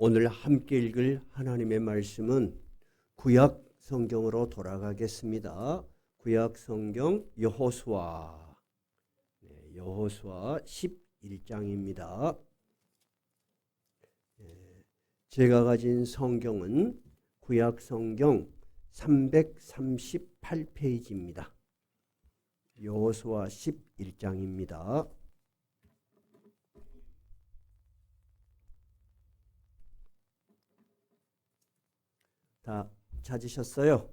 오늘 함께 읽을 하나님의 말씀은 구약 성경으로 돌아가겠습니다. 구약 성경 여호수아 11장입니다. 제가 가진 성경은 구약 성경 338페이지입니다. 여호수아 11장입니다. 다 찾으셨어요?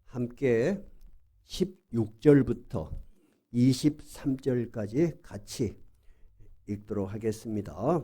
함께 16절부터 23절까지 같이 읽도록 하겠습니다.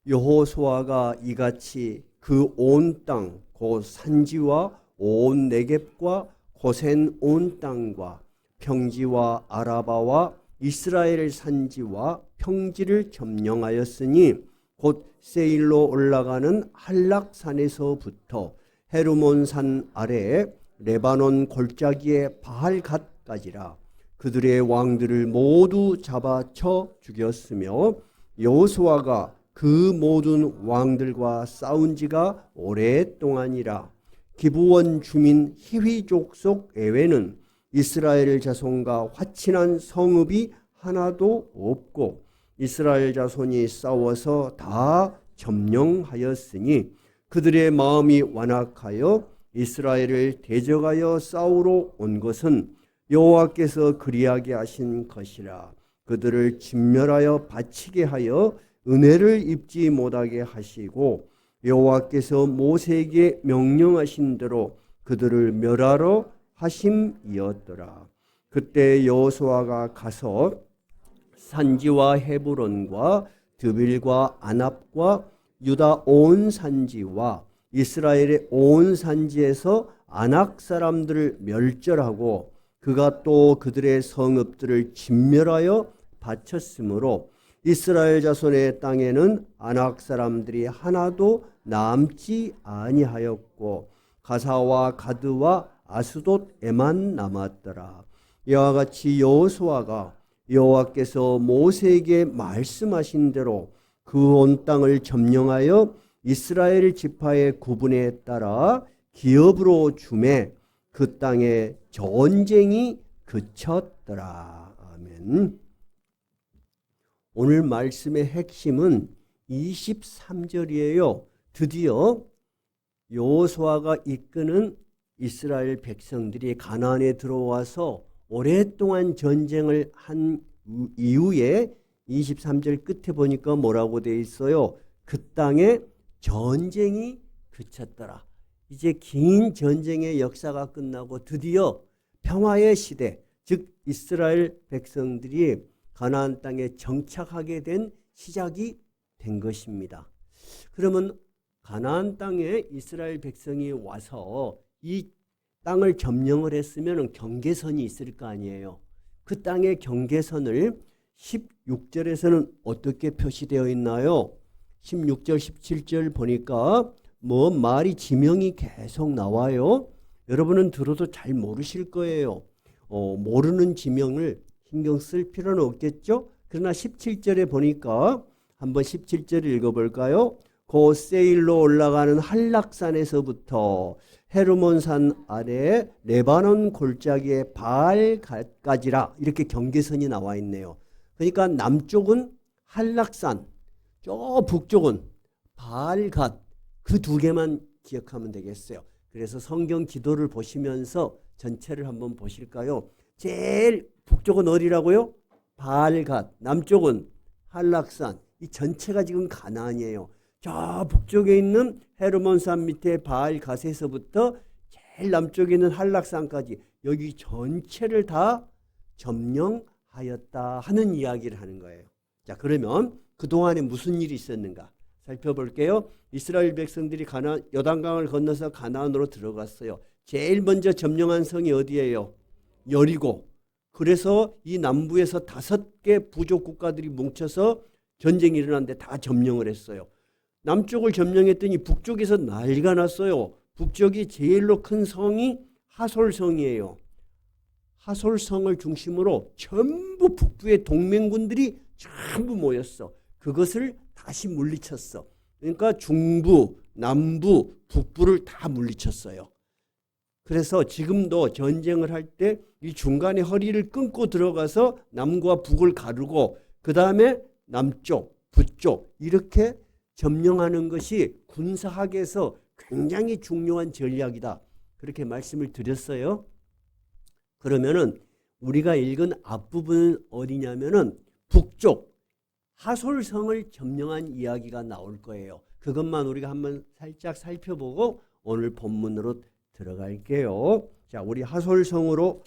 여호수아가 이같이 그 온 땅 곧 산지와 온 네겝과 고센 온 땅과 평지와 아라바와 이스라엘 산지와 평지를 점령하였으니 곧 세일로 올라가는 할락산에서부터 헤르몬산 아래 레바논 골짜기의 바알갓까지라. 그들의 왕들을 모두 잡아쳐 죽였으며 여호수아가 그 모든 왕들과 싸운 지가 오랫동안이라. 기브온 주민 히위 족속 에외는 이스라엘 자손과 화친한 성읍이 하나도 없고 이스라엘 자손이 싸워서 다 점령하였으니 그들의 마음이 완악하여 이스라엘을 대적하여 싸우러 온 것은 여호와께서 그리하게 하신 것이라. 그들을 진멸하여 바치게 하여 은혜를 입지 못하게 하시고 여호와께서 모세에게 명령하신 대로 그들을 멸하러 하심이었더라. 그때 여호수아가 가서 산지와 헤브론과 드빌과 아납과 유다 온 산지와 이스라엘의 온 산지에서 아낙 사람들을 멸절하고 그가 또 그들의 성읍들을 진멸하여 바쳤으므로 이스라엘 자손의 땅에는 아낙 사람들이 하나도 남지 아니하였고 가사와 가드와 아스돗에만 남았더라. 이와 같이 여호수아가 여호와께서 모세에게 말씀하신 대로 그 온 땅을 점령하여 이스라엘 지파의 구분에 따라 기업으로 주매 그 땅에 전쟁이 그쳤더라. 아멘. 오늘 말씀의 핵심은 23절이에요. 드디어 여호수아가 이끄는 이스라엘 백성들이 가나안에 들어와서 오랫동안 전쟁을 한 이후에 23절 끝에 보니까 뭐라고 되어 있어요? 그 땅에 전쟁이 그쳤더라. 이제 긴 전쟁의 역사가 끝나고 드디어 평화의 시대, 즉 이스라엘 백성들이 가나안 땅에 정착하게 된 시작이 된 것입니다. 그러면 가나안 땅에 이스라엘 백성이 와서 이 땅을 점령을 했으면 경계선이 있을 거 아니에요. 그 땅의 경계선을 16절에서는 어떻게 표시되어 있나요? 16절, 17절 보니까 말이 지명이 계속 나와요. 여러분은 들어도 잘 모르실 거예요. 모르는 지명을 신경 쓸 필요는 없겠죠? 그러나 17절에 보니까 한번 17절 읽어볼까요? 그 세일로 올라가는 한락산에서부터 헤르몬산 아래 레바논 골짜기의 바알갓까지라. 이렇게 경계선이 나와 있네요. 그러니까 남쪽은 한락산, 저 북쪽은 바알갓, 그 두 개만 기억하면 되겠어요. 그래서 성경 지도를 보시면서 전체를 한번 보실까요? 제일 북쪽은 어디라고요? 바알갓. 남쪽은 한락산. 이 전체가 지금 가나안이에요. 저 북쪽에 있는 헤르몬산 밑에 바알갓에서부터 제일 남쪽에 있는 한락산까지 여기 전체를 다 점령하였다 하는 이야기를 하는 거예요. 자, 그러면 그동안에 무슨 일이 있었는가 살펴볼게요. 이스라엘 백성들이 요단강을 건너서 가나안으로 들어갔어요. 제일 먼저 점령한 성이 어디예요? 여리고. 그래서 이 남부에서 5개 부족 국가들이 뭉쳐서 전쟁이 일어났는데 다 점령을 했어요. 남쪽을 점령했더니 북쪽에서 난리가 났어요. 북쪽이 제일로 큰 성이 하솔성이에요. 하솔성을 중심으로 전부 북부의 동맹군들이 전부 모였어. 그것을 다시 물리쳤어. 그러니까 중부, 남부, 북부를 다 물리쳤어요. 그래서 지금도 전쟁을 할 때 이 중간에 허리를 끊고 들어가서 남과 북을 가르고 그 다음에 남쪽, 북쪽 이렇게 점령하는 것이 군사학에서 굉장히 중요한 전략이다. 그렇게 말씀을 드렸어요. 그러면은 우리가 읽은 앞부분은 어디냐면은 북쪽 하솔성을 점령한 이야기가 나올 거예요. 그것만 우리가 한번 살짝 살펴보고 오늘 본문으로 들어갈게요. 자, 우리 하솔성으로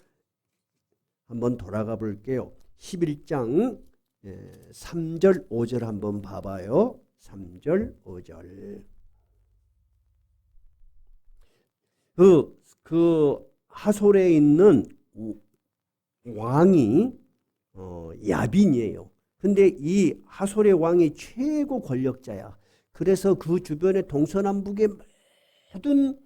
한번 돌아가 볼게요. 11장 3절 5절 한번 봐봐요. 3절 5절. 그 하솔에 있는 왕이 야빈이에요. 근데 이 하솔의 왕이 최고 권력자야. 그래서 그 주변에 동서남북의 모든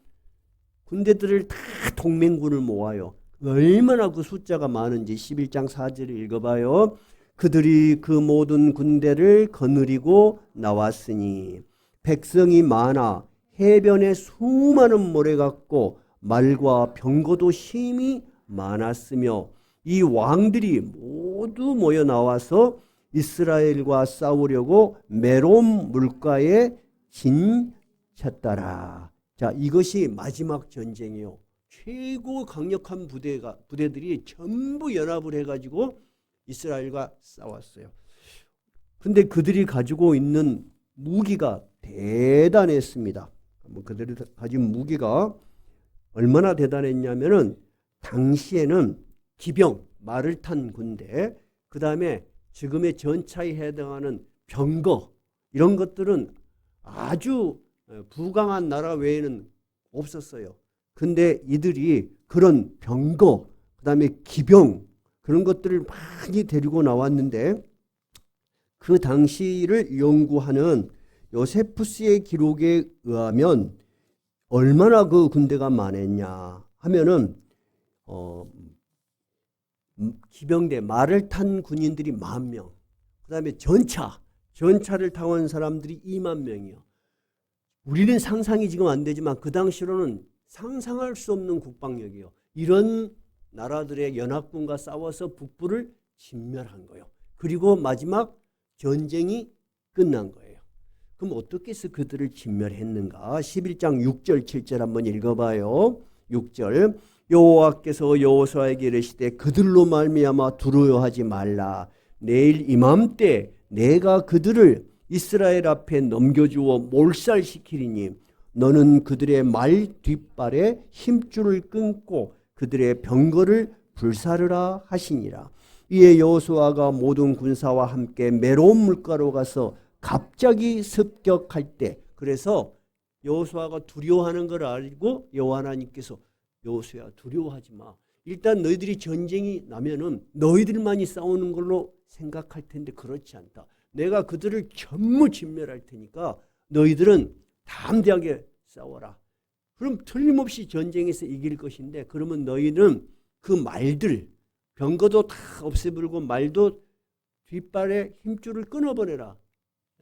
군대들을 다 동맹군을 모아요. 얼마나 그 숫자가 많은지 11장 4절을 읽어봐요. 그들이 그 모든 군대를 거느리고 나왔으니 백성이 많아 해변에 수많은 모래 같고 말과 병거도 힘이 많았으며 이 왕들이 모두 모여 나와서 이스라엘과 싸우려고 메롬 물가에 진쳤더라. 자, 이것이 마지막 전쟁이요. 최고 강력한 부대들이 전부 연합을 해가지고 이스라엘과 싸웠어요. 근데 그들이 가지고 있는 무기가 대단했습니다. 그들이 가진 무기가 얼마나 대단했냐면은 당시에는 기병, 말을 탄 군대, 그 다음에 지금의 전차에 해당하는 병거 이런 것들은 아주 부강한 나라 외에는 없었어요. 근데 이들이 그런 병거, 그 다음에 기병 그런 것들을 많이 데리고 나왔는데 그 당시를 연구하는 요세푸스의 기록에 의하면 얼마나 그 군대가 많았냐 하면은 기병대 말을 탄 군인들이 10,000명, 그 다음에 전차를 타고 사람들이 20,000명이요. 우리는 상상이 지금 안 되지만 그 당시로는 상상할 수 없는 국방력이요. 이런 나라들의 연합군과 싸워서 북부를 진멸한 거예요. 그리고 마지막 전쟁이 끝난 거예요. 그럼 어떻게 해서 그들을 진멸했는가? 11장 6절 7절 한번 읽어봐요. 6절 여호와께서 여호수아에게 이르시되 그들로 말미암아 두려워하지 말라. 내일 이맘때 내가 그들을 이스라엘 앞에 넘겨주어 몰살시키리니 너는 그들의 말 뒷발에 힘줄을 끊고 그들의 병거를 불사르라 하시니라. 이에 여호수아가 모든 군사와 함께 메론 물가로 가서 갑자기 습격할 때, 그래서 여호수아가 두려워하는 걸 알고 여호와 하나님께서 여호수아 두려워하지 마. 일단 너희들이 전쟁이 나면은 너희들만이 싸우는 걸로 생각할 텐데 그렇지 않다. 내가 그들을 전부 진멸할 테니까 너희들은 담대하게 싸워라. 그럼 틀림없이 전쟁에서 이길 것인데 그러면 너희는 그 말들, 병거도 다 없애버리고 말도 뒷발에 힘줄을 끊어버려라.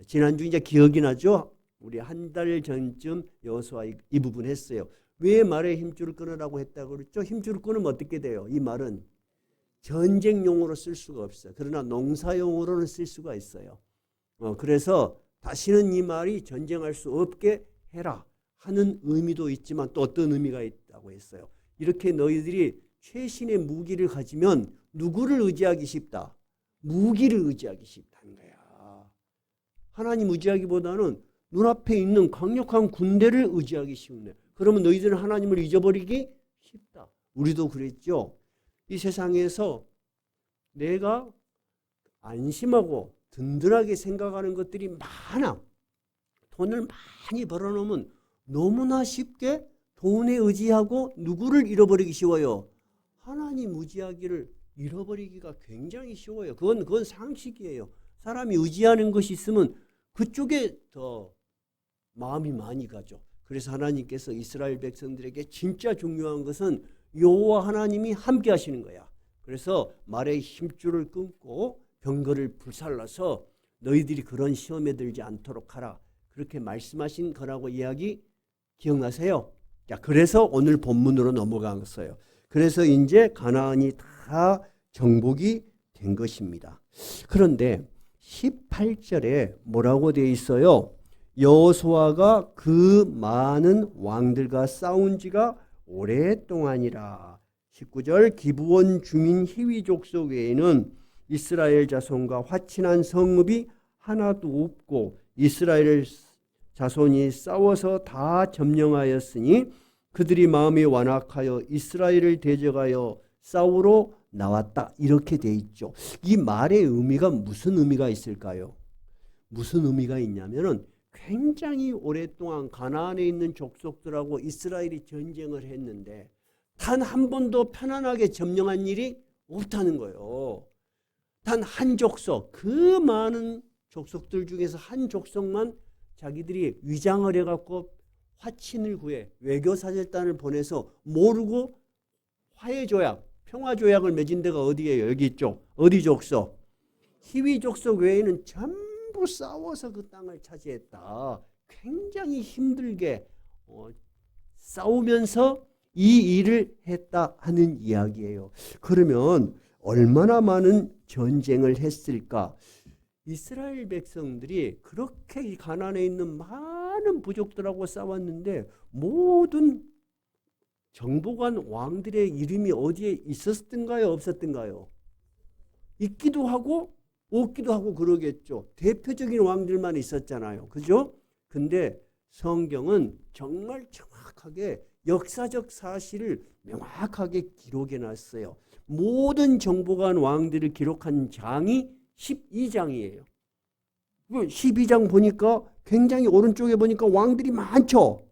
지난주 이제 기억이 나죠? 우리 한 달 전쯤 여호수아 이 부분 했어요. 왜 말에 힘줄을 끊으라고 했다고 그랬죠? 힘줄을 끊으면 어떻게 돼요? 이 말은 전쟁용으로 쓸 수가 없어요. 그러나 농사용으로는 쓸 수가 있어요. 그래서 다시는 이 말이 전쟁할 수 없게 해라 하는 의미도 있지만 또 어떤 의미가 있다고 했어요. 이렇게 너희들이 최신의 무기를 가지면 누구를 의지하기 쉽다? 무기를 의지하기 쉽다는 거야. 하나님 의지하기보다는 눈앞에 있는 강력한 군대를 의지하기 쉽네. 그러면 너희들은 하나님을 잊어버리기 쉽다. 우리도 그랬죠. 이 세상에서 내가 안심하고 든든하게 생각하는 것들이 많아. 돈을 많이 벌어놓으면 너무나 쉽게 돈에 의지하고 누구를 잃어버리기 쉬워요? 하나님 의지하기를 잃어버리기가 굉장히 쉬워요. 그건 상식이에요. 사람이 의지하는 것이 있으면 그쪽에 더 마음이 많이 가죠. 그래서 하나님께서 이스라엘 백성들에게 진짜 중요한 것은 여호와 하나님이 함께 하시는 거야. 그래서 말의 힘줄을 끊고 병거를 불살라서 너희들이 그런 시험에 들지 않도록 하라. 그렇게 말씀하신 거라고 이야기 기억나세요? 자, 그래서 오늘 본문으로 넘어갔어요. 그래서 이제 가나안이 다 정복이 된 것입니다. 그런데 18절에 뭐라고 되어 있어요? 여호수아가 그 많은 왕들과 싸운 지가 오랫동안이라. 19절 기브온 주민 히위 족속 외에는 이스라엘 자손과 화친한 성읍이 하나도 없고 이스라엘 자손이 싸워서 다 점령하였으니 그들이 마음이 완악하여 이스라엘을 대적하여 싸우러 나왔다. 이렇게 돼 있죠. 이 말의 의미가 무슨 의미가 있을까요? 무슨 의미가 있냐면은 굉장히 오랫동안 가나안에 있는 족속들하고 이스라엘이 전쟁을 했는데 단 한 번도 편안하게 점령한 일이 없다는 거예요. 단 한 족속, 그 많은 족속들 중에서 한 족속만 자기들이 위장을 해갖고 화친을 구해 외교사절단을 보내서 모르고 화해조약, 평화조약을 맺은 데가 어디예요? 여기 있죠. 어디 족속? 히위 족속 외에는 전부 싸워서 그 땅을 차지했다. 굉장히 힘들게 싸우면서 이 일을 했다 하는 이야기예요. 그러면 얼마나 많은 전쟁을 했을까? 이스라엘 백성들이 그렇게 이 가나안에 있는 많은 부족들하고 싸웠는데 모든 정복한 왕들의 이름이 어디에 있었던가요? 없었던가요? 있기도 하고 없기도 하고 그러겠죠. 대표적인 왕들만 있었잖아요. 그죠? 근데 성경은 정말 정확하게 역사적 사실을 명확하게 기록해 놨어요. 모든 정복한 왕들을 기록한 장이 12장이에요. 12장 보니까 굉장히 오른쪽에 보니까 왕들이 많죠.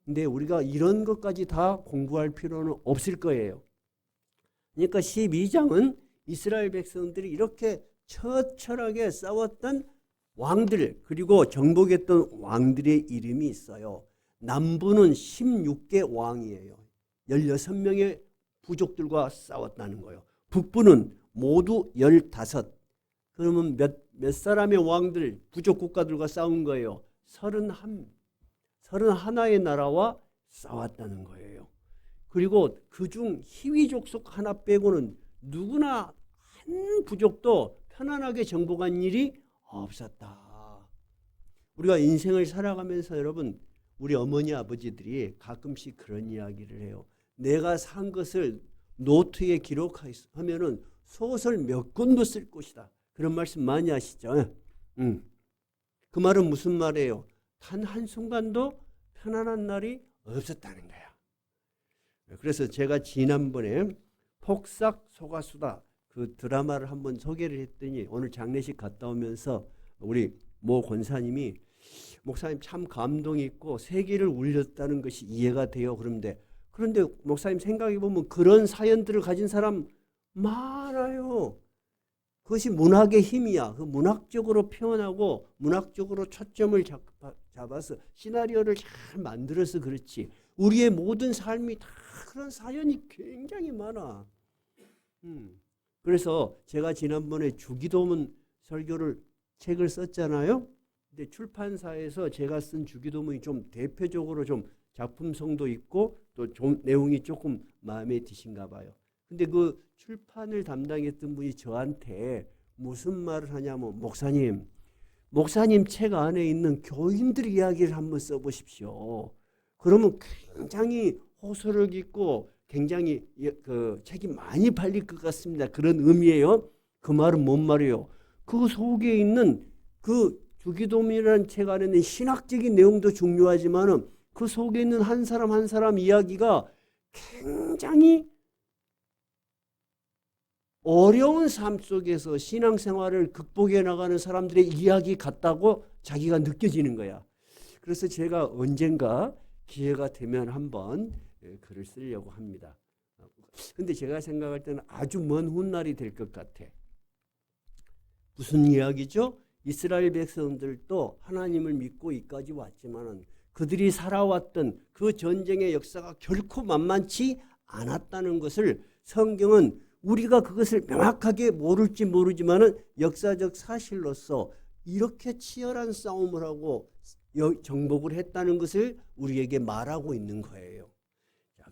근데 우리가 이런 것까지 다 공부할 필요는 없을 거예요. 그러니까 12장은 이스라엘 백성들이 이렇게 처철하게 싸웠던 왕들 그리고 정복했던 왕들의 이름이 있어요. 남부는 16개 왕이에요. 16명의 부족들과 싸웠다는 거예요. 북부는 모두 15. 그러면 몇 사람의 왕들, 부족 국가들과 싸운 거예요? 31의 나라와 싸웠다는 거예요. 그리고 그중 히위 족속 하나 빼고는 누구나 한 부족도 편안하게 정복한 일이 없었다. 우리가 인생을 살아가면서 여러분 우리 어머니 아버지들이 가끔씩 그런 이야기를 해요. 내가 산 것을 노트에 기록하면은 소설 몇 권도 쓸 것이다. 그런 말씀 많이 하시죠. 그 말은 무슨 말이에요? 단 한순간도 편안한 날이 없었다는 거야. 그래서 제가 지난번에 폭삭 소가수다 그 드라마를 한번 소개를 했더니 오늘 장례식 갔다 오면서 우리 모 권사님이 목사님 참 감동이 있고 세계를 울렸다는 것이 이해가 돼요. 그런데 목사님 생각해 보면 그런 사연들을 가진 사람 많아요. 그것이 문학의 힘이야. 그 문학적으로 표현하고 문학적으로 초점을 잡아서 시나리오를 잘 만들어서 그렇지. 우리의 모든 삶이 다 그런 사연이 굉장히 많아. 그래서 제가 지난번에 주기도문 설교를 책을 썼잖아요. 근데 출판사에서 제가 쓴 주기도문이 좀 대표적으로 좀 작품성도 있고 또 좀 내용이 조금 마음에 드신가 봐요. 근데 그 출판을 담당했던 분이 저한테 무슨 말을 하냐면 목사님 책 안에 있는 교인들 이야기를 한번 써보십시오. 그러면 굉장히 호소력 있고 굉장히 그 책이 많이 팔릴 것 같습니다. 그런 의미예요. 그 말은 뭔 말이에요? 그 속에 있는 그 주기도문이라는 책 안에는 신학적인 내용도 중요하지만은 그 속에 있는 한 사람 한 사람 이야기가 굉장히 어려운 삶 속에서 신앙생활을 극복해 나가는 사람들의 이야기 같다고 자기가 느껴지는 거야. 그래서 제가 언젠가 기회가 되면 한번 글을 쓰려고 합니다. 근데 제가 생각할 때는 아주 먼 훗날이 될 것 같아. 무슨 이야기죠? 이스라엘 백성들도 하나님을 믿고 이까지 왔지만은 그들이 살아왔던 그 전쟁의 역사가 결코 만만치 않았다는 것을 성경은 우리가 그것을 명확하게 모를지 모르지만은 역사적 사실로서 이렇게 치열한 싸움을 하고 정복을 했다는 것을 우리에게 말하고 있는 거예요.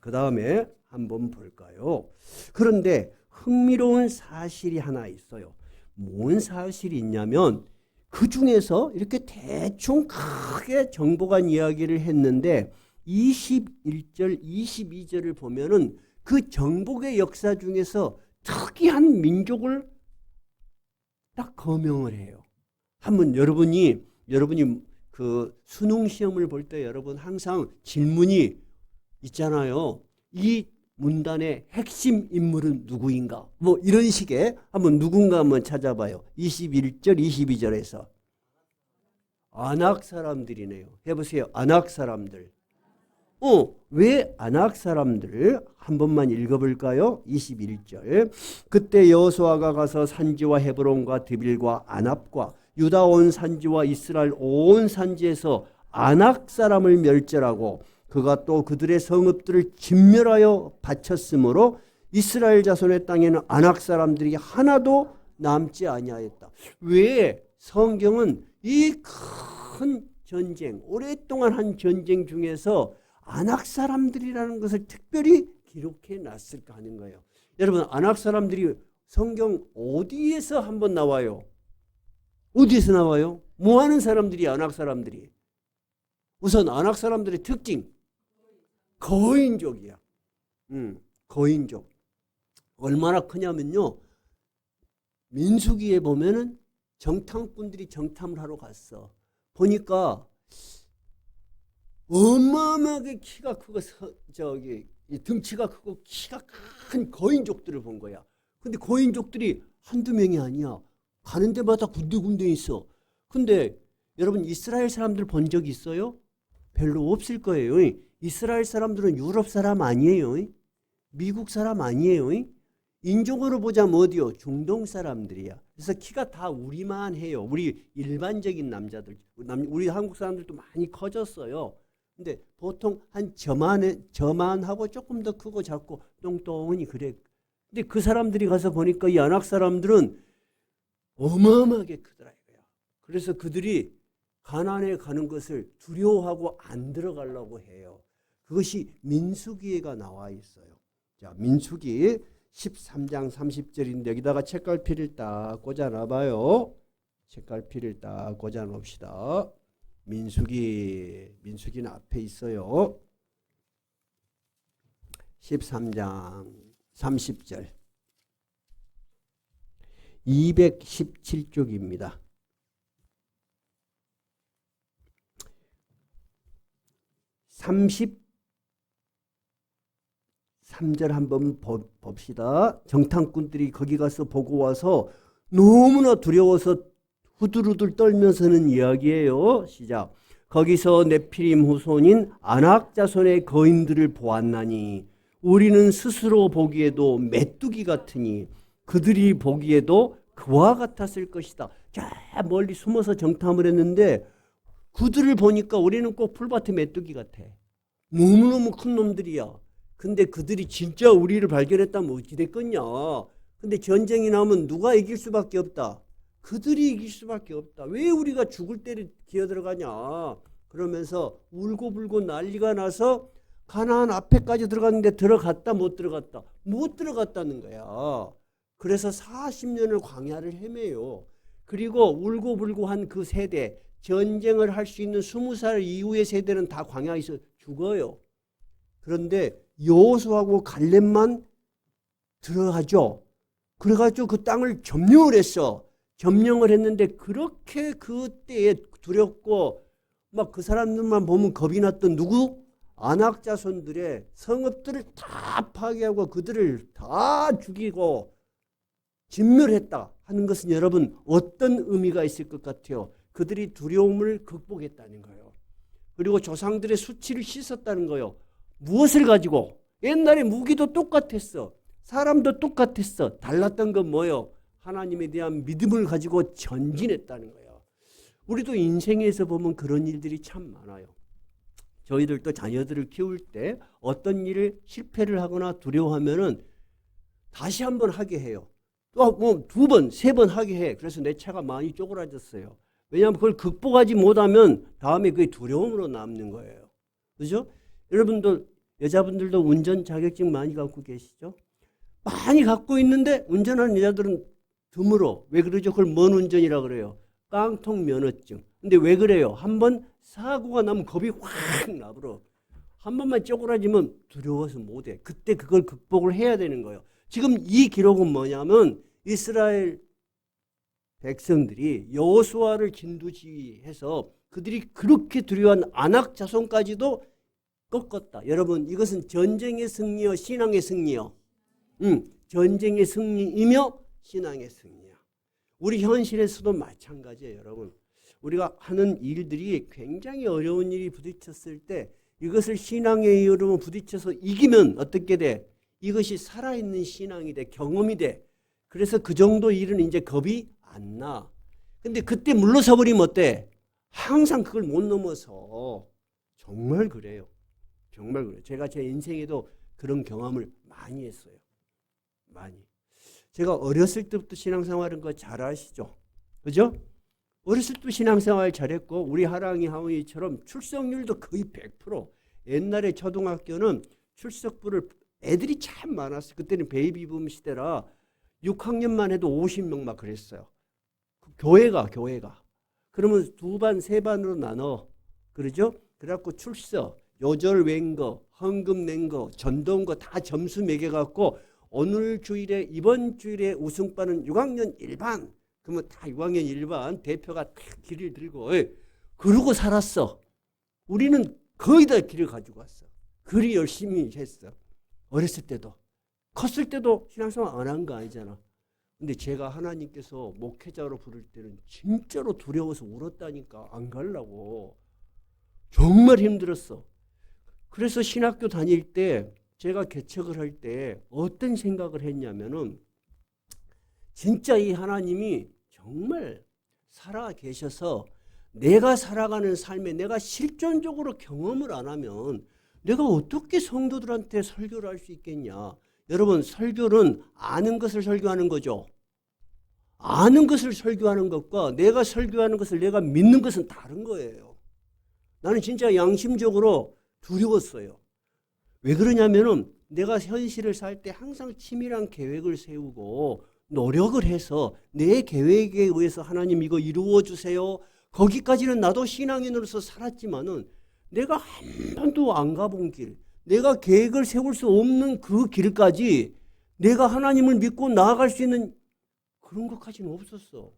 그 다음에 한번 볼까요? 그런데 흥미로운 사실이 하나 있어요. 뭔 사실이 있냐면 그 중에서 이렇게 대충 크게 정복한 이야기를 했는데 21절, 22절을 보면은 그 정복의 역사 중에서 특이한 민족을 딱 거명을 해요. 한번 여러분이 그 수능 시험을 볼 때 여러분 항상 질문이 있잖아요. 이 문단의 핵심 인물은 누구인가? 뭐 이런 식의 한번 누군가 한번 찾아봐요. 21절, 22절에서 아낙 사람들이네요. 해보세요. 아낙 사람들. 왜 아낙 사람들? 한 번만 읽어볼까요? 21절. 그때 여호수아가 가서 산지와 헤브론과 드빌과 아납과 유다 온 산지와 이스라엘 온 산지에서 아낙 사람을 멸절하고 그가 또 그들의 성읍들을 진멸하여 바쳤으므로 이스라엘 자손의 땅에는 아낙 사람들이 하나도 남지 아니하였다. 왜 성경은 이 큰 전쟁, 오랫동안 한 전쟁 중에서 아낙 사람들이라는 것을 특별히 기록해 놨을까 하는 거예요. 여러분, 아낙 사람들이 성경 어디에서 한번 나와요? 어디에서 나와요? 뭐 하는 사람들이 아낙 사람들이? 우선 아낙 사람들의 특징, 거인족이야. 거인족. 얼마나 크냐면요. 민수기에 보면은 정탐꾼들이 정탐을 하러 갔어. 보니까 어마어마하게 키가 크고 등치가 크고 키가 큰 거인족들을 본 거야. 근데 거인족들이 한두 명이 아니야. 가는 데마다 군데군데 있어. 근데 여러분 이스라엘 사람들 본 적 있어요? 별로 없을 거예요. 이스라엘 사람들은 유럽 사람 아니에요. 미국 사람 아니에요. 인종으로 보자면 어디요? 중동 사람들이야. 그래서 키가 다 우리만 해요. 우리 일반적인 남자들. 우리 한국 사람들도 많이 커졌어요. 근데 보통 한 저만하고 조금 더 크고 작고 똥똥하니 그래. 근데 그 사람들이 가서 보니까 이 아낙 사람들은 어마어마하게 크더라 이거야. 그래서 그들이 가나안에 가는 것을 두려워하고 안 들어가려고 해요. 그것이 민수기에가 나와 있어요. 자, 민수기 13장 30절인데 여기다가 책갈피를 딱 꽂아 놔봐요. 책갈피를 딱 꽂아 놓읍시다. 민수기는 앞에 있어요. 13장 30절 217쪽입니다. 33절 한번 봅시다. 정탐꾼들이 거기 가서 보고 와서 너무나 두려워서 후들후들 떨면서는 이야기예요. 시작. 거기서 네피림 후손인 아낙 자손의 거인들을 보았나니 우리는 스스로 보기에도 메뚜기 같으니 그들이 보기에도 그와 같았을 것이다. 저 멀리 숨어서 정탐을 했는데 그들을 보니까 우리는 꼭 풀밭의 메뚜기 같아. 너무너무 큰 놈들이야. 근데 그들이 진짜 우리를 발견했다면 어찌 됐겠냐. 근데 전쟁이 나면 누가 이길 수밖에 없다. 그들이 이길 수밖에 없다. 왜 우리가 죽을 때를 기어들어가냐. 그러면서 울고불고 난리가 나서 가나안 앞에까지 들어갔는데 들어갔다 못 들어갔다. 못 들어갔다는 거야. 그래서 40년을 광야를 헤매요. 그리고 울고불고 한 그 세대, 전쟁을 할 수 있는 20살 이후의 세대는 다 광야에서 죽어요. 그런데 여호수아하고 갈렙만 들어가죠. 그래가지고 그 땅을 점령을 했어. 점령을 했는데 그렇게 그때에 두렵고 막 그 사람들만 보면 겁이 났던 누구? 아낙 자손들의 성읍들을 다 파괴하고 그들을 다 죽이고 진멸했다 하는 것은 여러분 어떤 의미가 있을 것 같아요? 그들이 두려움을 극복했다는 거예요. 그리고 조상들의 수치를 씻었다는 거예요. 무엇을 가지고? 옛날에 무기도 똑같았어. 사람도 똑같았어. 달랐던 건 뭐예요? 하나님에 대한 믿음을 가지고 전진했다는 거예요. 우리도 인생에서 보면 그런 일들이 참 많아요. 저희들도 자녀들을 키울 때 어떤 일을 실패를 하거나 두려워하면은 다시 한번 하게 해요. 또 뭐 2번, 3번 하게 해. 그래서 내 차가 많이 쪼그라졌어요. 왜냐하면 그걸 극복하지 못하면 다음에 그게 두려움으로 남는 거예요. 그죠? 여러분들, 여자분들도 운전 자격증 많이 갖고 계시죠? 많이 갖고 있는데 운전하는 여자들은 드물어. 왜 그러죠? 그걸 뭔 운전이라 그래요? 깡통 면허증. 근데 왜 그래요? 한번 사고가 나면 겁이 확 나버려. 한 번만 쪼그라지면 두려워서 못해. 그때 그걸 극복을 해야 되는 거예요. 지금 이 기록은 뭐냐면 이스라엘 백성들이 여호수아를 진두지휘해서 그들이 그렇게 두려워한 아낙 자손까지도 꺾었다. 여러분, 이것은 전쟁의 승리요, 신앙의 승리요. 전쟁의 승리이며 신앙의 승리야. 우리 현실에서도 마찬가지예요, 여러분. 우리가 하는 일들이 굉장히 어려운 일이 부딪혔을 때 이것을 신앙의 이유로 부딪혀서 이기면 어떻게 돼? 이것이 살아있는 신앙이 돼, 경험이 돼. 그래서 그 정도 일은 이제 겁이 안 나. 근데 그때 물러서 버리면 어때? 항상 그걸 못 넘어서. 정말 그래요. 정말 그래요. 제가 제 인생에도 그런 경험을 많이 했어요. 많이. 제가 어렸을 때부터 신앙생활은 거 잘 아시죠? 그죠? 어렸을 때 신앙생활 잘했고 우리 하랑이 하원이처럼 출석률도 거의 100%. 옛날에 초등학교는 출석부를 애들이 참 많았어요. 그때는 베이비붐 시대라 6학년만 해도 50명 막 그랬어요. 교회가. 그러면 2반, 3반으로 나눠. 그러죠? 그래갖고 출석, 요절 웬 거, 헌금 낸 거, 전도 온 거 다 점수 매겨갖고 오늘 주일에, 이번 주일에 우승반은 6학년 1반. 그러면 다 6학년 1반 대표가 다 길을 들고 그러고 살았어. 우리는 거의 다 길을 가지고 왔어. 그리 열심히 했어. 어렸을 때도. 컸을 때도 신앙생활 안 한 거 아니잖아. 근데 제가 하나님께서 목회자로 부를 때는 진짜로 두려워서 울었다니까. 안 가려고. 정말 힘들었어. 그래서 신학교 다닐 때 제가 개척을 할 때 어떤 생각을 했냐면은 진짜 이 하나님이 정말 살아 계셔서 내가 살아가는 삶에 내가 실존적으로 경험을 안 하면 내가 어떻게 성도들한테 설교를 할 수 있겠냐. 여러분, 설교는 아는 것을 설교하는 거죠. 아는 것을 설교하는 것과 내가 설교하는 것을 내가 믿는 것은 다른 거예요. 나는 진짜 양심적으로 두려웠어요. 왜 그러냐면은 내가 현실을 살 때 항상 치밀한 계획을 세우고 노력을 해서 내 계획에 의해서 하나님 이거 이루어 주세요. 거기까지는 나도 신앙인으로서 살았지만은 내가 한 번도 안 가본 길, 내가 계획을 세울 수 없는 그 길까지 내가 하나님을 믿고 나아갈 수 있는 그런 것까지는 없었어.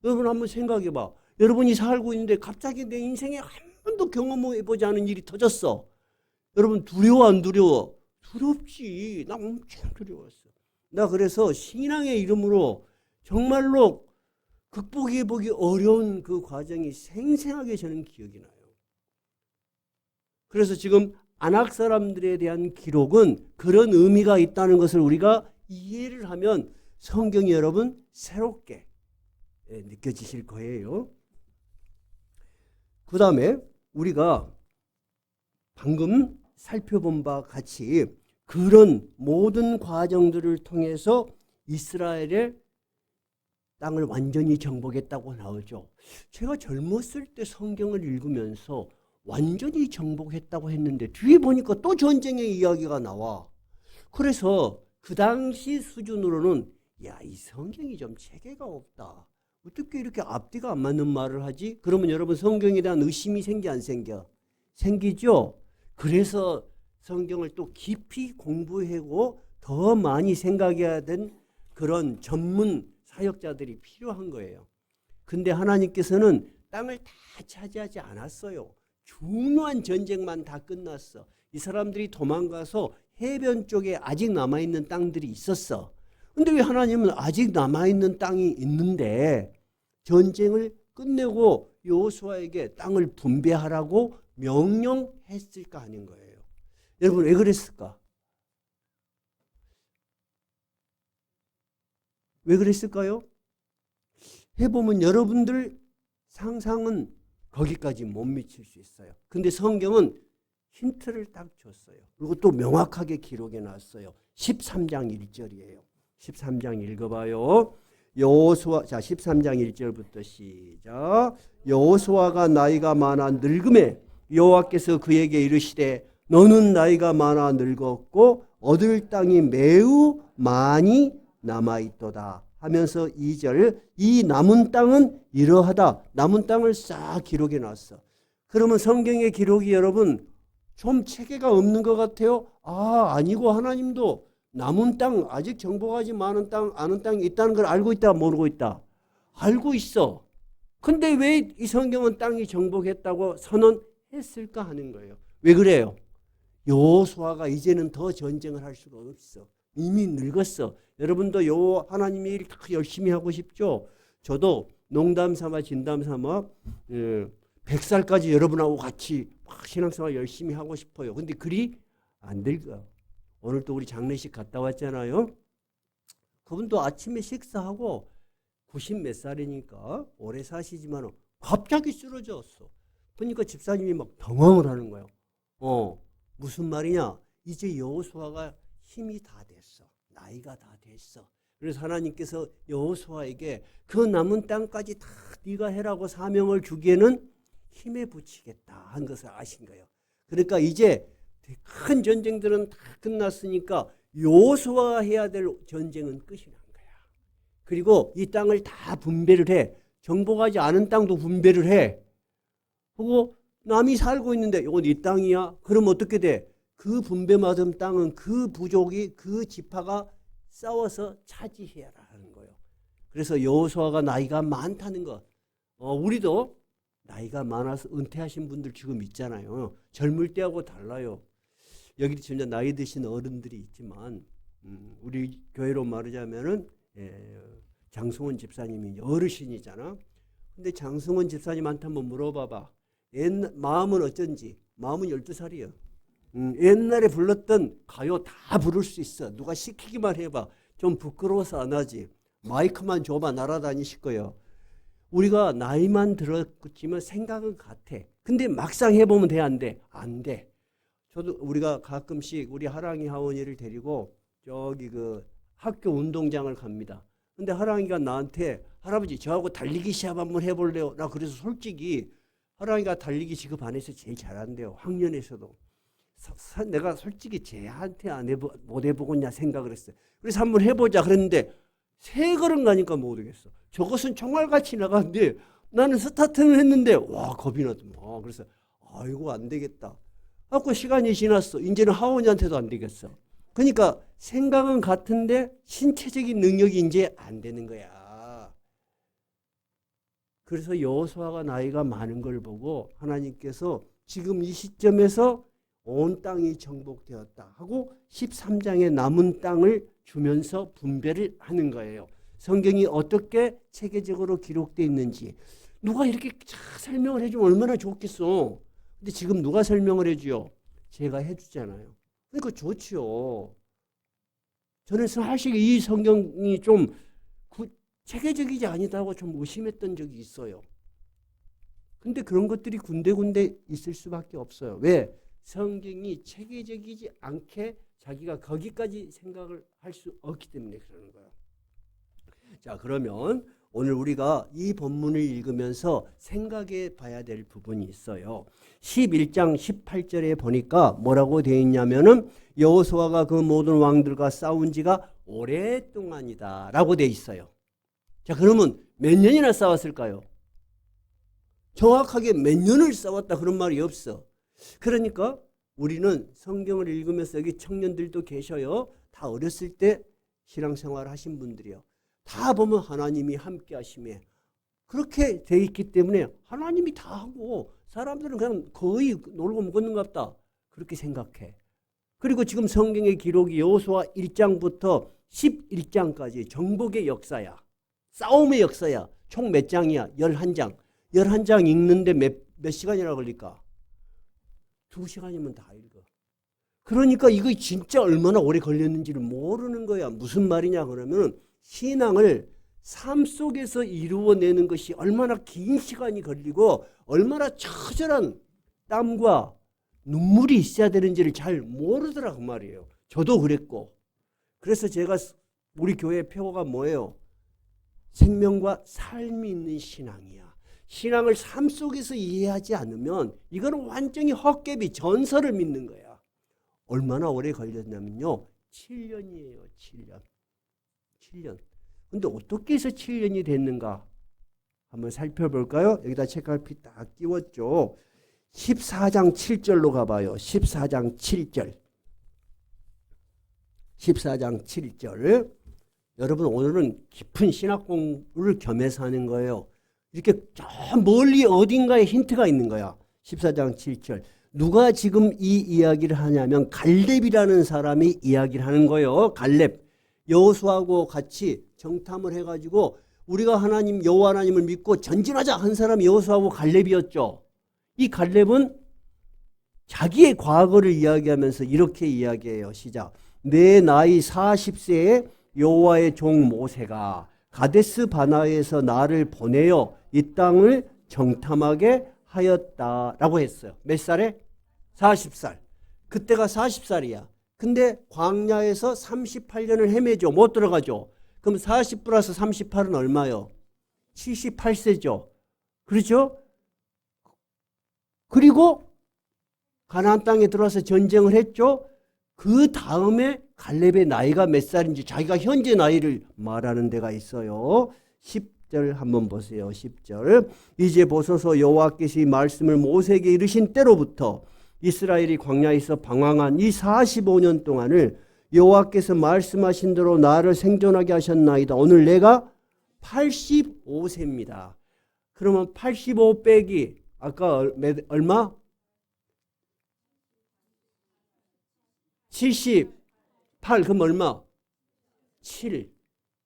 여러분 한번 생각해 봐. 여러분이 살고 있는데 갑자기 내 인생에 한 번도 경험해보지 않은 일이 터졌어. 여러분 두려워 안 두려워? 두렵지. 나 엄청 두려웠어. 나 그래서 신앙의 이름으로 정말로 극복해보기 어려운 그 과정이 생생하게 저는 기억이 나요. 그래서 지금 아낙 사람들에 대한 기록은 그런 의미가 있다는 것을 우리가 이해를 하면 성경이 여러분 새롭게 느껴지실 거예요. 그 다음에 우리가 방금 살펴본 바와 같이 그런 모든 과정들을 통해서 이스라엘의 땅을 완전히 정복했다고 나오죠. 제가 젊었을 때 성경을 읽으면서 완전히 정복했다고 했는데 뒤에 보니까 또 전쟁의 이야기가 나와. 그래서 그 당시 수준으로는 야, 이 성경이 좀 체계가 없다. 어떻게 이렇게 앞뒤가 안 맞는 말을 하지? 그러면 여러분 성경에 대한 의심이 생겨 안 생겨? 생기죠? 그래서 성경을 또 깊이 공부하고 더 많이 생각해야 된 그런 전문 사역자들이 필요한 거예요. 근데 하나님께서는 땅을 다 차지하지 않았어요. 중요한 전쟁만 다 끝났어. 이 사람들이 도망가서 해변 쪽에 아직 남아있는 땅들이 있었어. 근데 왜 하나님은 아직 남아있는 땅이 있는데 전쟁을 끝내고 여호수아에게 땅을 분배하라고 명령했을까 하는 거예요. 여러분 왜 그랬을까? 왜 그랬을까요? 해보면 여러분들 상상은 거기까지 못 미칠 수 있어요. 근데 성경은 힌트를 딱 줬어요. 그리고 또 명확하게 기록해 놨어요. 13장 1절이에요. 13장 읽어봐요. 여호수아 자 13장 1절부터 시작. 여호수아가 나이가 많아 늙음에 여호와께서 그에게 이르시되 너는 나이가 많아 늙었고 얻을 땅이 매우 많이 남아있도다 하면서 2절 이 남은 땅은 이러하다. 남은 땅을 싹 기록해 놨어. 그러면 성경의 기록이 여러분 좀 체계가 없는 것 같아요. 아니고 하나님도 남은 땅 아직 정복하지 않은 땅이 있다는 걸 알고 있다 모르고 있다? 알고 있어. 근데 왜 이 성경은 땅이 정복했다고 선언했을까 하는 거예요. 왜 그래요? 여호수아가 이제는 더 전쟁을 할 수가 없어. 이미 늙었어. 여러분도 하나님의 일 열심히 하고 싶죠? 저도 농담 삼아 진담 삼아 100살까지 여러분하고 같이 신앙생활 열심히 하고 싶어요. 근데 그리 안 늙어. 오늘 또 우리 장례식 갔다 왔잖아요. 그분도 아침에 식사하고 90 몇 살이니까 오래 사시지만 갑자기 쓰러졌어. 그러니까 집사님이 막 당황을 하는 거예요. 무슨 말이냐? 이제 여호수아가 힘이 다 됐어. 나이가 다 됐어. 그래서 하나님께서 여호수아에게 그 남은 땅까지 다 네가 해라고 사명을 주기에는 힘에 붙이겠다 한 것을 아신 거예요. 그러니까 이제 큰 전쟁들은 다 끝났으니까 여호수아가 해야 될 전쟁은 끝이 난 거야. 그리고 이 땅을 다 분배를 해. 정복하지 않은 땅도 분배를 해. 그리고 남이 살고 있는데 이건 네 땅이야. 그럼 어떻게 돼? 그 분배받은 땅은 그 부족이 그 지파가 싸워서 차지해야 하는 거예요. 그래서 여호수아가 나이가 많다는 거. 우리도 나이가 많아서 은퇴하신 분들 지금 있잖아요. 젊을 때하고 달라요. 여기 진짜 나이 드신 어른들이 있지만 우리 교회로 말하자면은 장승원 집사님이 어르신이잖아. 근데 장승원 집사님한테 한번 물어봐봐. 마음은 어쩐지. 마음은 12살이에요. 옛날에 불렀던 가요 다 부를 수 있어. 누가 시키기만 해봐. 좀 부끄러워서 안 하지. 마이크만 줘봐 날아다니실 거예요. 우리가 나이만 들었지만 생각은 같아. 근데 막상 해보면 돼, 안 돼? 안 돼. 저도 우리가 가끔씩 우리 하랑이 하원이를 데리고 저기 그 학교 운동장을 갑니다. 근데 하랑이가 나한테 할아버지 저하고 달리기 시합 한번 해볼래요? 나 그래서 솔직히 하랑이가 달리기 지금 반에서 제일 잘한대요. 학년에서도. 내가 솔직히 쟤한테 못 해보겠냐 생각을 했어요. 그래서 한번 해보자 그랬는데 3걸음 가니까 모르겠어. 저것은 총알같이 나가는데 나는 스타트는 했는데 와 겁이 나더만. 그래서 아이고 안 되겠다. 하고 시간이 지났어. 이제는 하원이한테도 안 되겠어. 그러니까 생각은 같은데 신체적인 능력이 이제 안 되는 거야. 그래서 여호수아가 나이가 많은 걸 보고 하나님께서 지금 이 시점에서 온 땅이 정복되었다 하고 13장의 남은 땅을 주면서 분배를 하는 거예요. 성경이 어떻게 체계적으로 기록되어 있는지 누가 이렇게 설명을 해주면 얼마나 좋겠어. 근데 지금 누가 설명을 해줘요? 제가 해주잖아요. 그러니까 좋지요. 저는 사실 이 성경이 좀 체계적이지 아니다고 좀 의심했던 적이 있어요. 근데 그런 것들이 군데군데 있을 수밖에 없어요. 왜? 성경이 체계적이지 않게 자기가 거기까지 생각을 할 수 없기 때문에 그러는 거예요. 자, 그러면 오늘 우리가 이 본문을 읽으면서 생각해 봐야 될 부분이 있어요. 11장 18절에 보니까 뭐라고 되어 있냐면은 여호수아가 그 모든 왕들과 싸운 지가 오랫동안이다 라고 되어 있어요. 자, 그러면 몇 년이나 싸웠을까요? 정확하게 몇 년을 싸웠다 그런 말이 없어. 그러니까 우리는 성경을 읽으면서 여기 청년들도 계셔요. 다 어렸을 때 신앙생활 하신 분들이요. 다 보면 하나님이 함께 하심에 그렇게 돼 있기 때문에 하나님이 다 하고 사람들은 그냥 거의 놀고 먹었는갑다 그렇게 생각해. 그리고 지금 성경의 기록이 여호수아 1장부터 11장까지 정복의 역사야. 싸움의 역사야. 총 몇 장이야? 11장. 11장 읽는데 몇 시간이나 걸릴까? 2시간이면 다 읽어. 그러니까 이거 진짜 얼마나 오래 걸렸는지를 모르는 거야. 무슨 말이냐 그러면 신앙을 삶 속에서 이루어내는 것이 얼마나 긴 시간이 걸리고 얼마나 처절한 땀과 눈물이 있어야 되는지를 잘 모르더라고 말이에요. 저도 그랬고. 그래서 제가 우리 교회 표어가 뭐예요? 생명과 삶이 있는 신앙이야. 신앙을 삶 속에서 이해하지 않으면 이거는 완전히 헛개비 전설을 믿는 거야. 얼마나 오래 걸렸냐면요. 7년이에요. 7년. 7년. 근데 어떻게 해서 7년이 됐는가? 한번 살펴볼까요? 여기다 책갈피 딱 띄웠죠. 14장 7절로 가봐요. 14장 7절. 14장 7절. 여러분 오늘은 깊은 신학 공부를 겸해서 하는 거예요. 이렇게 저 멀리 어딘가에 힌트가 있는 거야. 14장 7절. 누가 지금 이 이야기를 하냐면 갈렙이라는 사람이 이야기를 하는 거예요. 갈렙. 여호수아하고 같이 정탐을 해가지고 우리가 하나님 여호와 하나님을 믿고 전진하자 한 사람이 여호수아하고 갈렙이었죠. 이 갈렙은 자기의 과거를 이야기하면서 이렇게 이야기해요. 시작. 내 나이 40세에 여호와의 종 모세가 가데스 바나에서 나를 보내어 이 땅을 정탐하게 하였다라고 했어요. 몇 살에? 40살. 그때가 40살이야. 근데 광야에서 38년을 헤매죠. 못 들어가죠. 그럼 40 플러스 38은 얼마요? 78세죠. 그렇죠? 그리고 가나안 땅에 들어와서 전쟁을 했죠. 그 다음에 갈렙의 나이가 몇 살인지 자기가 현재 나이를 말하는 데가 있어요. 10절 한번 보세요. 10절. 이제 보소서 여호와께서 이 말씀을 모세에게 이르신 때로부터 이스라엘이 광야에서 방황한 이 45년 동안을 여호와께서 말씀하신 대로 나를 생존하게 하셨나이다. 오늘 내가 85세입니다. 그러면 85 빼기 아까 얼마? 78. 그럼 얼마? 7.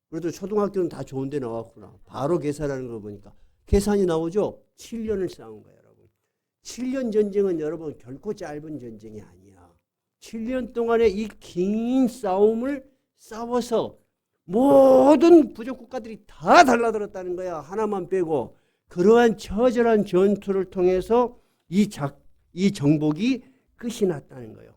그래도 초등학교는 다 좋은 데 나왔구나. 바로 계산하는 거 보니까. 계산이 나오죠? 7년을 싸운 거예요, 여러분. 7년 전쟁은 여러분 결코 짧은 전쟁이 아니야. 7년 동안의 이 긴 싸움을 싸워서 모든 부족 국가들이 다 달라들었다는 거야. 하나만 빼고. 그러한 처절한 전투를 통해서 이 정복이 끝이 났다는 거예요.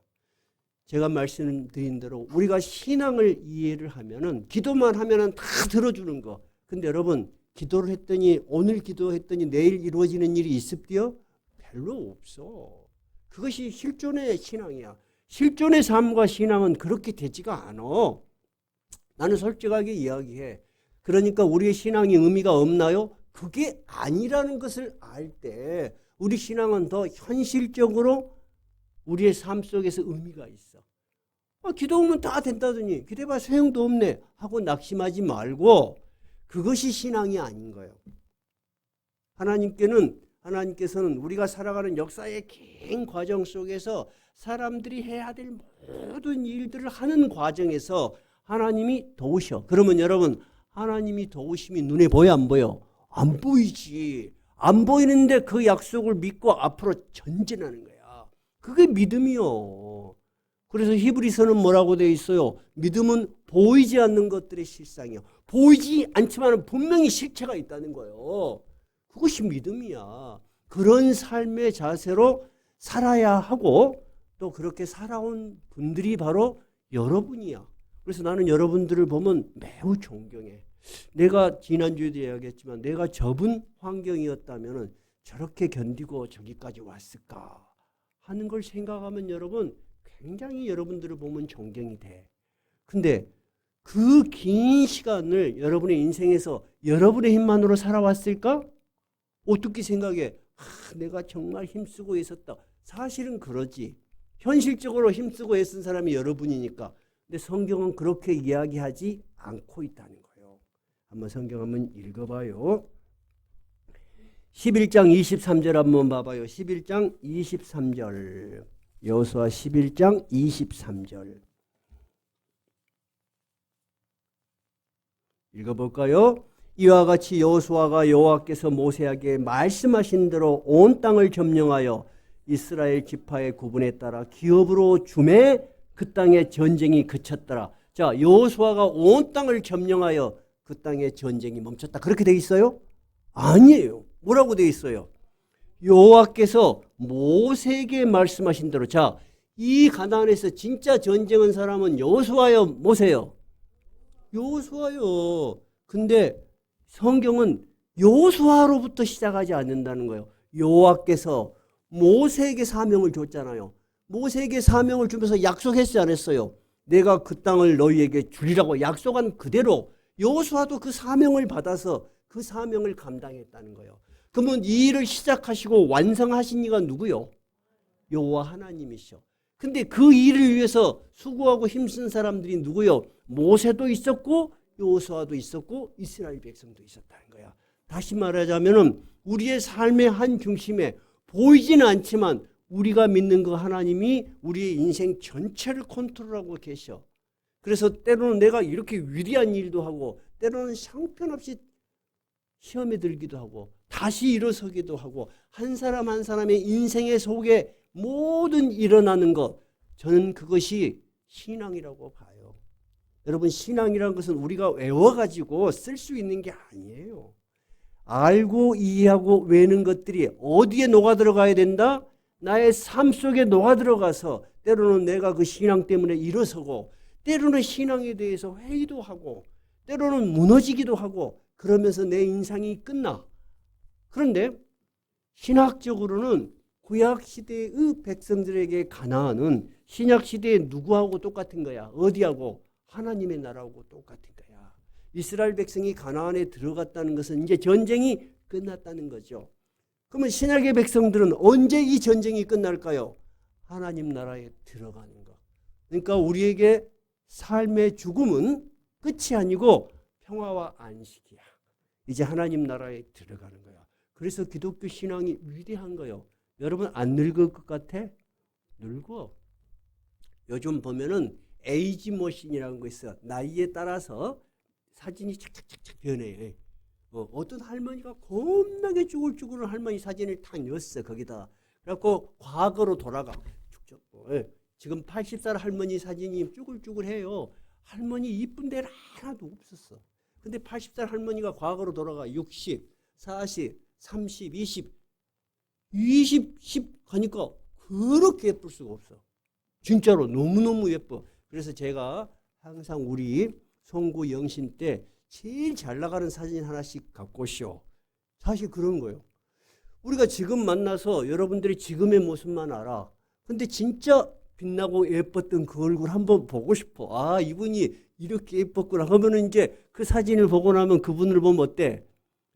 제가 말씀드린 대로 우리가 신앙을 이해를 하면은 기도만 하면은 다 들어주는 거. 근데 여러분 기도를 했더니 오늘 기도했더니 내일 이루어지는 일이 있을게요? 별로 없어. 그것이 실존의 신앙이야. 실존의 삶과 신앙은 그렇게 되지가 않아. 나는 솔직하게 이야기해. 그러니까 우리의 신앙이 의미가 없나요? 그게 아니라는 것을 알 때 우리 신앙은 더 현실적으로 우리의 삶 속에서 의미가 있어. 기도하면 다 된다더니 기도해봐 소용도 없네 하고 낙심하지 말고 그것이 신앙이 아닌 거예요. 하나님께서는 우리가 살아가는 역사의 긴 과정 속에서 사람들이 해야 될 모든 일들을 하는 과정에서 하나님이 도우셔. 그러면 여러분 하나님이 도우심이 눈에 보여 안 보여? 안 보이지. 안 보이는데 그 약속을 믿고 앞으로 전진하는 거야. 그게 믿음이요. 그래서 히브리서는 뭐라고 되어 있어요? 믿음은 보이지 않는 것들의 실상이요. 보이지 않지만 분명히 실체가 있다는 거예요. 그것이 믿음이야. 그런 삶의 자세로 살아야 하고 또 그렇게 살아온 분들이 바로 여러분이야. 그래서 나는 여러분들을 보면 매우 존경해. 내가 지난주에도 이야기했지만 내가 좁은 환경이었다면 저렇게 견디고 저기까지 왔을까 하는 걸 생각하면 여러분 굉장히 여러분들을 보면 존경이 돼. 근데 그 긴 시간을 여러분의 인생에서 여러분의 힘만으로 살아왔을까? 어떻게 생각해? 내가 정말 힘쓰고 있었다. 사실은 그러지. 현실적으로 힘쓰고 애쓴 사람이 여러분이니까. 근데 성경은 그렇게 이야기하지 않고 있다는 거예요. 한번 성경 한번 읽어봐요. 11장 23절 한번 봐봐요. 11장 23절. 여호수아 11장 23절. 읽어볼까요? 이와 같이 여호수아가 여호와께서 모세에게 말씀하신 대로 온 땅을 점령하여 이스라엘 지파의 구분에 따라 기업으로 주매 그 땅의 전쟁이 그쳤더라. 자, 여호수아가 온 땅을 점령하여 그 땅의 전쟁이 멈췄다. 그렇게 돼 있어요? 아니에요. 뭐라고 돼 있어요? 여호와께서 모세에게 말씀하신 대로. 자, 이 가나안에서 진짜 전쟁한 사람은 여호수아요, 모세요? 여호수아요. 근데 성경은 여호수아로부터 시작하지 않는다는 거예요. 여호와께서 모세에게 사명을 줬잖아요. 모세에게 사명을 주면서 약속했지 않았어요. 내가 그 땅을 너희에게 주리라고 약속한 그대로 여호수아도 그 사명을 받아서 그 사명을 감당했다는 거예요. 그러면 이 일을 시작하시고 완성하신 이가 누구요? 여호와 하나님이시죠. 근데 그 일을 위해서 수고하고 힘쓴 사람들이 누구요? 모세도 있었고 여호수아도 있었고 이스라엘 백성도 있었다는 거야. 다시 말하자면은 우리의 삶의 한 중심에 보이지는 않지만 우리가 믿는 그 하나님이 우리의 인생 전체를 컨트롤하고 계셔. 그래서 때로는 내가 이렇게 위대한 일도 하고 때로는 형편없이 시험에 들기도 하고 다시 일어서기도 하고 한 사람 한 사람의 인생의 속에 모든 일어나는 것, 저는 그것이 신앙이라고 봐요. 여러분, 신앙이라는 것은 우리가 외워가지고 쓸 수 있는 게 아니에요. 알고 이해하고 외는 것들이 어디에 녹아들어가야 된다? 나의 삶 속에 녹아들어가서 때로는 내가 그 신앙 때문에 일어서고 때로는 신앙에 대해서 회의도 하고 때로는 무너지기도 하고 그러면서 내 인생이 끝나. 그런데 신학적으로는 구약시대의 백성들에게 가나안은 신약시대의 누구하고 똑같은 거야? 어디하고? 하나님의 나라하고 똑같은 거야. 이스라엘 백성이 가나안에 들어갔다는 것은 이제 전쟁이 끝났다는 거죠. 그러면 신약의 백성들은 언제 이 전쟁이 끝날까요? 하나님 나라에 들어가는 것. 그러니까 우리에게 삶의 죽음은 끝이 아니고 평화와 안식이야. 이제 하나님 나라에 들어가는 거야. 그래서 기독교 신앙이 위대한 거예요. 여러분 안 늙을 것 같아? 늙어. 요즘 보면은 에이지 머신이라는 거 있어. 나이에 따라서 사진이 착착착착 변해. 어떤 할머니가 겁나게 쭈글쭈글한 할머니 사진을 탁 넣었어. 거기다. 그래갖고 과거로 돌아가. 지금 80살 할머니 사진이 쭈글쭈글해요. 할머니 이쁜 데는 하나도 없었어. 근데 80살 할머니가 과거로 돌아가 60, 40, 30, 20, 10 가니까 그렇게 예쁠 수가 없어. 진짜로 너무너무 예뻐. 그래서 제가 항상 우리 송구 영신 때 제일 잘 나가는 사진 하나씩 갖고 오시오. 사실 그런 거예요. 우리가 지금 만나서 여러분들이 지금의 모습만 알아. 근데 진짜 빛나고 예뻤던 그 얼굴 한번 보고 싶어. 아, 이분이 이렇게 예뻤구나 하면은 이제 그 사진을 보고 나면 그분을 보면 어때?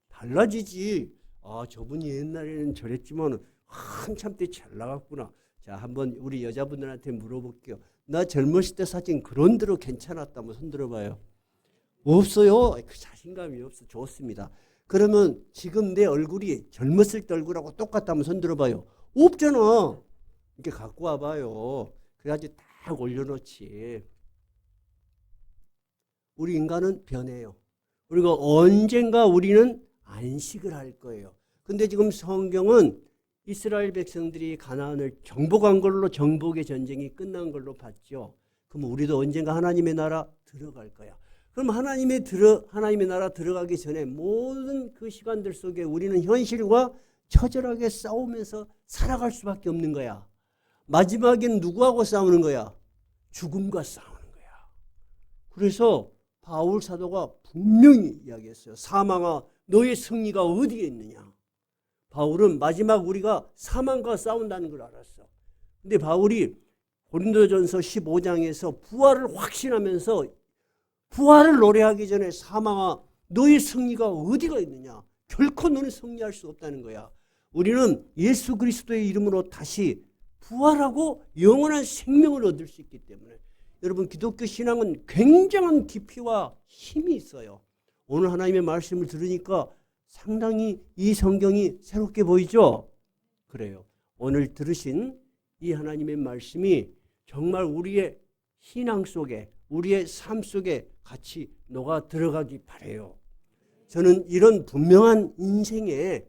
달라지지. 아, 저분이 옛날에는 저랬지만 한참 때 잘 나갔구나. 자, 한번 우리 여자분들한테 물어볼게요. 나 젊었을 때 사진 그런 대로 괜찮았다면 손 들어봐요. 없어요. 그 자신감이 없어. 좋습니다. 그러면 지금 내 얼굴이 젊었을 때 얼굴하고 똑같다면 손 들어봐요. 없잖아. 이렇게 갖고 와봐요. 그래가지고 딱 올려놓지. 우리 인간은 변해요. 그리고 언젠가 우리는 안식을 할 거예요. 근데 지금 성경은 이스라엘 백성들이 가나안을 정복한 걸로 정복의 전쟁이 끝난 걸로 봤죠. 그럼 우리도 언젠가 하나님의 나라 들어갈 거야. 그럼 하나님의 나라 들어가기 전에 모든 그 시간들 속에 우리는 현실과 처절하게 싸우면서 살아갈 수밖에 없는 거야. 마지막엔 누구하고 싸우는 거야? 죽음과 싸우는 거야. 그래서 바울 사도가 분명히 이야기했어요. 사망아, 너의 승리가 어디에 있느냐? 바울은 마지막 우리가 사망과 싸운다는 걸 알았어. 근데 바울이 고린도전서 15장에서 부활을 확신하면서 부활을 노래하기 전에 사망아, 너의 승리가 어디가 있느냐? 결코 너는 승리할 수 없다는 거야. 우리는 예수 그리스도의 이름으로 다시 부활하고 영원한 생명을 얻을 수 있기 때문에 여러분, 기독교 신앙은 굉장한 깊이와 힘이 있어요. 오늘 하나님의 말씀을 들으니까 상당히 이 성경이 새롭게 보이죠? 그래요. 오늘 들으신 이 하나님의 말씀이 정말 우리의 신앙 속에, 우리의 삶 속에 같이 녹아 들어가기 바라요. 저는 이런 분명한 인생의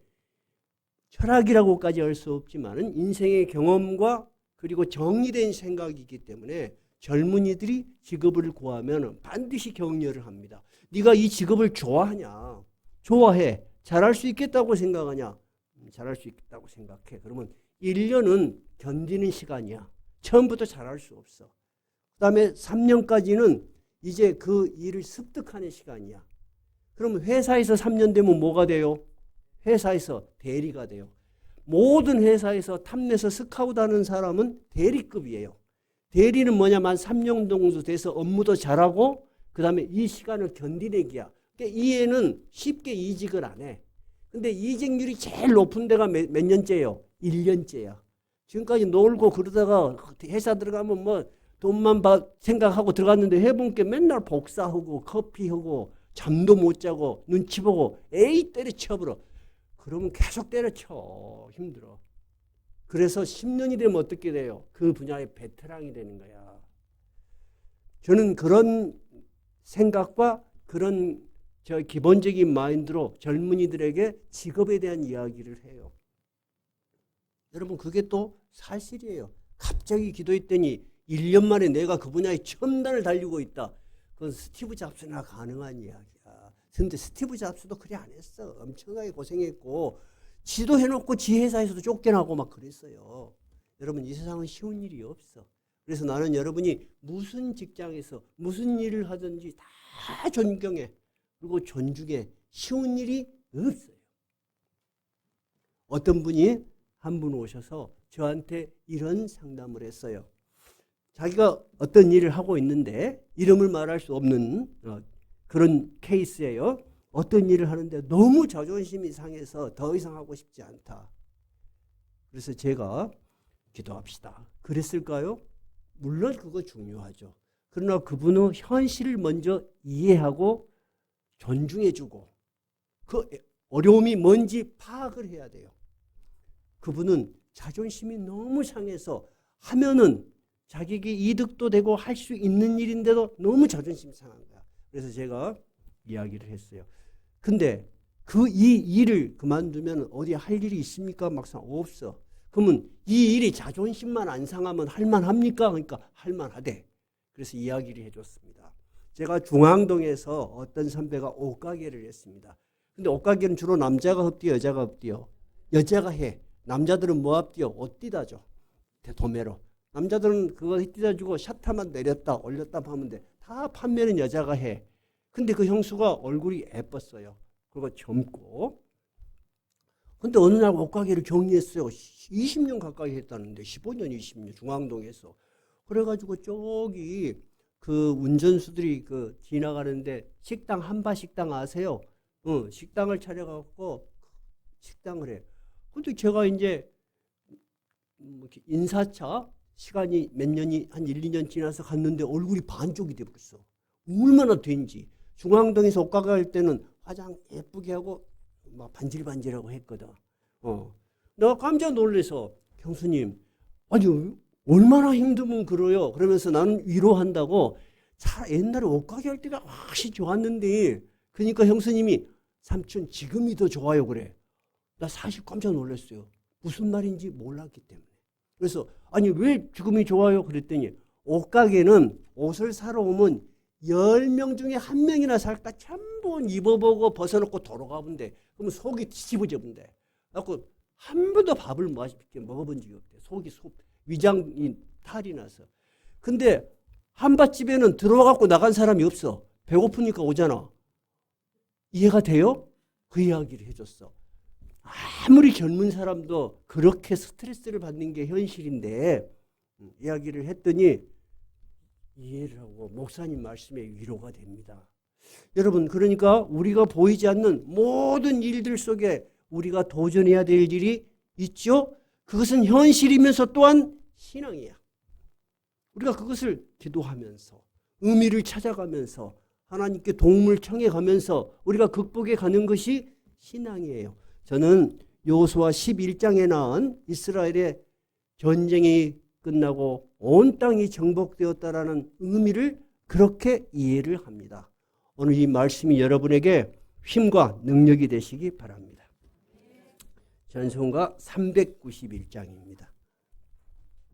철학이라고까지 할 수 없지만 인생의 경험과 그리고 정리된 생각이기 때문에 젊은이들이 직업을 구하면 반드시 격려를 합니다. 네가 이 직업을 좋아하냐? 좋아해. 잘할 수 있겠다고 생각하냐? 잘할 수 있겠다고 생각해. 그러면 1년은 견디는 시간이야. 처음부터 잘할 수 없어. 그 다음에 3년까지는 이제 그 일을 습득하는 시간이야. 그 그러면 회사에서 3년 되면 뭐가 돼요? 회사에서 대리가 돼요. 모든 회사에서 탐내서 스카우트하는 사람은 대리급이에요. 대리는 뭐냐면 3년 정도 돼서 업무도 잘하고 그 다음에 이 시간을 견디내기야. 그러니까 이 애는 쉽게 이직을 안 해. 근데 이직률이 제일 높은 데가 몇 년째예요? 1년째야. 지금까지 놀고 그러다가 회사 들어가면 뭐 돈만 생각하고 들어갔는데 해본 게 맨날 복사하고 커피하고 잠도 못 자고 눈치 보고 에이 때려쳐버려. 그러면 계속 때려쳐. 힘들어. 그래서 10년이 되면 어떻게 돼요? 그 분야의 베테랑이 되는 거야. 저는 그런 생각과 그런 기본적인 마인드로 젊은이들에게 직업에 대한 이야기를 해요. 여러분 그게 또 사실이에요. 갑자기 기도했더니 1년 만에 내가 그 분야에 첨단을 달리고 있다. 그건 스티브 잡스나 가능한 이야기야. 근데 스티브 잡스도 그래 안 했어. 엄청나게 고생했고 지도해놓고 지 회사에서도 쫓겨나고 막 그랬어요. 여러분 이 세상은 쉬운 일이 없어. 그래서 나는 여러분이 무슨 직장에서 무슨 일을 하든지 다 존경해. 그리고 존중해. 쉬운 일이 없어요. 어떤 분이 한 분 오셔서 저한테 이런 상담을 했어요. 자기가 어떤 일을 하고 있는데 이름을 말할 수 없는 그런 케이스예요. 어떤 일을 하는데 너무 자존심이 상해서 더 이상 하고 싶지 않다. 그래서 제가 기도합시다. 그랬을까요? 물론 그거 중요하죠. 그러나 그분은 현실을 먼저 이해하고 존중해주고 그 어려움이 뭔지 파악을 해야 돼요. 그분은 자존심이 너무 상해서 하면은 자기에게 이득도 되고 할 수 있는 일인데도 너무 자존심이 상한 거야. 그래서 제가 이야기를 했어요. 근데 이 일을 그만두면 어디 할 일이 있습니까? 막상 없어. 그러면 이 일이 자존심만 안 상하면 할만합니까? 그러니까 할만하대. 그래서 이야기를 해줬습니다. 제가 중앙동에서 어떤 선배가 옷가게를 했습니다. 근데 옷가게는 주로 남자가 흡디요, 여자가 흡디요? 여자가 해. 남자들은 뭐 합디요? 옷 띠다죠. 도매로. 남자들은 그거 띠다 주고 셔터만 내렸다 올렸다 하면 돼. 다 판매는 여자가 해. 근데 그 형수가 얼굴이 예뻤어요. 그리고 젊고. 근데 어느 날 옷가게를 정리했어요. 20년 가까이 했다는데 15년 20년 중앙동에서. 그래가지고 저기 그 운전수들이 그 지나가는데 식당 한바 식당 아세요? 식당을 차려갖고 식당을 해. 근데 제가 이제 인사차 시간이 몇 년이 한 1, 2년 지나서 갔는데 얼굴이 반쪽이 돼버렸어. 얼마나 된지. 중앙동에서 옷가게 할 때는 화장 예쁘게 하고 막 반질반질하고 했거든. 내가 깜짝 놀라서 형수님 아니 얼마나 힘들면 그래요. 그러면서 나는 위로한다고 옛날에 옷가게 할 때가 확실히 좋았는데 그러니까 형수님이 삼촌 지금이 더 좋아요 그래. 나 사실 깜짝 놀랐어요. 무슨 말인지 몰랐기 때문에. 그래서 아니 왜 지금이 좋아요? 그랬더니 옷가게는 옷을 사러 오면 10명 중에 1명이나 살까 전부 입어보고 벗어놓고 돌아가본대. 그러면 속이 뒤집어져 본대. 그래서 한 번도 밥을 먹어본 적이 없대. 속이 위장이 탈이 나서. 근데 한밭집에는 들어와갖고 나간 사람이 없어. 배고프니까 오잖아. 이해가 돼요? 그 이야기를 해줬어. 아무리 젊은 사람도 그렇게 스트레스를 받는 게 현실인데 이야기를 했더니 이해를 하고 목사님 말씀에 위로가 됩니다. 여러분 그러니까 우리가 보이지 않는 모든 일들 속에 우리가 도전해야 될 일이 있죠. 그것은 현실이면서 또한 신앙이야. 우리가 그것을 기도하면서 의미를 찾아가면서 하나님께 도움을 청해가면서 우리가 극복해 가는 것이 신앙이에요. 저는 여호수아 11장에 나온 이스라엘의 전쟁이 끝나고 온 땅이 정복되었다라는 의미를 그렇게 이해를 합니다. 오늘 이 말씀이 여러분에게 힘과 능력이 되시기 바랍니다. 찬송가 391장입니다.